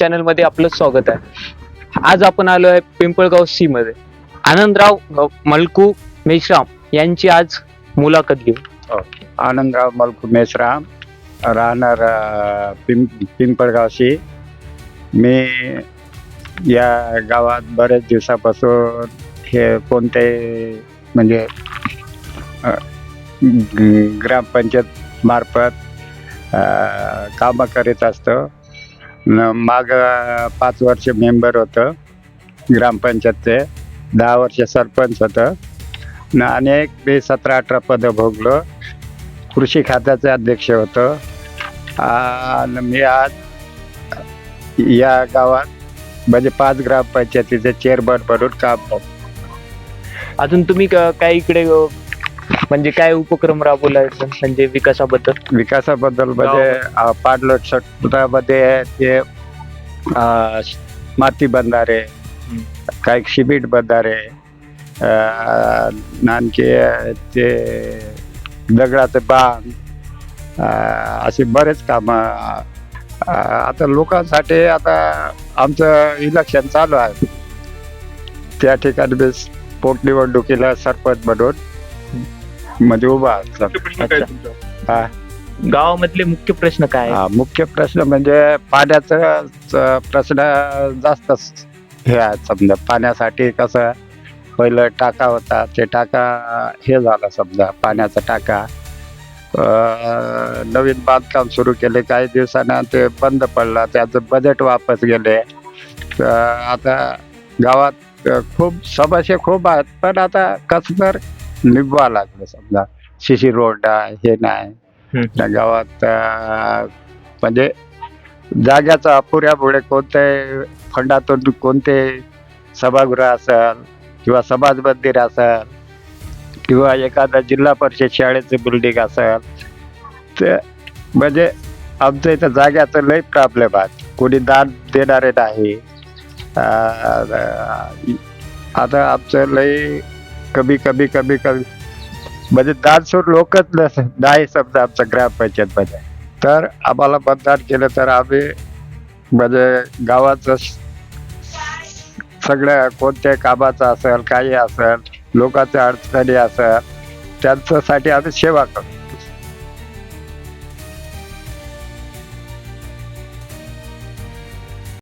Channel मध्ये आपलं स्वागत आहे. आज आपण आलो आहे पिंपळगाव सी मध्ये. आनंदराव मलकू मेश्राम यांची आज मुलाखत घेऊ. आनंदराव मलकू मेश्राम, राहणार पिंपळगावशी. मी या गावात बरेच दिवसापासून हे कोणते म्हणजे ग्रामपंचायत मार्फत कामं करीत असतो. माग 5 वर्ष मेंबर होतं ग्रामपंचायतचे, 10 वर्ष सरपंच होतं. अनेक 17-18 पदं भोगलो. कृषी खात्याचे अध्यक्ष होतो. आणि मी आज या गावात म्हणजे 5 ग्रामपंचायतीचे चेअरमन म्हणून काम करतो. अजून तुम्ही काय इकडे म्हणजे काय उपक्रम राबवलाय म्हणजे विकासाबद्दल म्हणजे पाणलोट क्षेत्रामध्ये ते माती बंधारे, काही सिमेंट बंधारे, आणखी ते दगडाचे बांध, असे बरेच कामं. आता लोकांसाठी आता आमचं इलेक्शन चालू आहे. त्या ठिकाणी मी पोटनिवडणुकीला सरपंच म्हणून मध्ये उभा असतो. गावामधले मुख्य प्रश्न काय मुख्य प्रश्न म्हणजे पाण्याचा प्रश्न जास्तच हे आहे. समजा पाण्यासाठी कसं पहिलं टाका होता, ते टाका हे झालं, समजा पाण्याचा टाका नवीन बांधकाम सुरू केले, काही दिवसांना ते बंद पडला, त्याचं बजेट वापस गेले. आता गावात खूप समस्या खूप आहेत, पण आता कसं तर निभवा लागलं. समजा शिशी रोड हे नाही त्या गावात, म्हणजे जाग्याचा अपुऱ्यामुळे कोणत्याही फंडातून कोणते सभागृह असेल किंवा समाज मंदिर असेल किंवा एखादा जिल्हा परिषद शाळेचं बिल्डिंग असेल, ते म्हणजे आमच्या इथं जाग्याचं लई प्रॉब्लेम आहे. कोणी दान देणारे नाही. आता आमचं लई कमी म्हणजे दानशूर लोकच नाही समजा आमच्या ग्रामपंचायतमध्ये. तर आम्हाला मतदान केलं तर आम्ही म्हणजे गावाचं सगळ्या कोणत्या कामाचं असेल, काही असेल, लोकांच्या अडचणी असेल, त्यांच्यासाठी आम्ही सेवा करतो.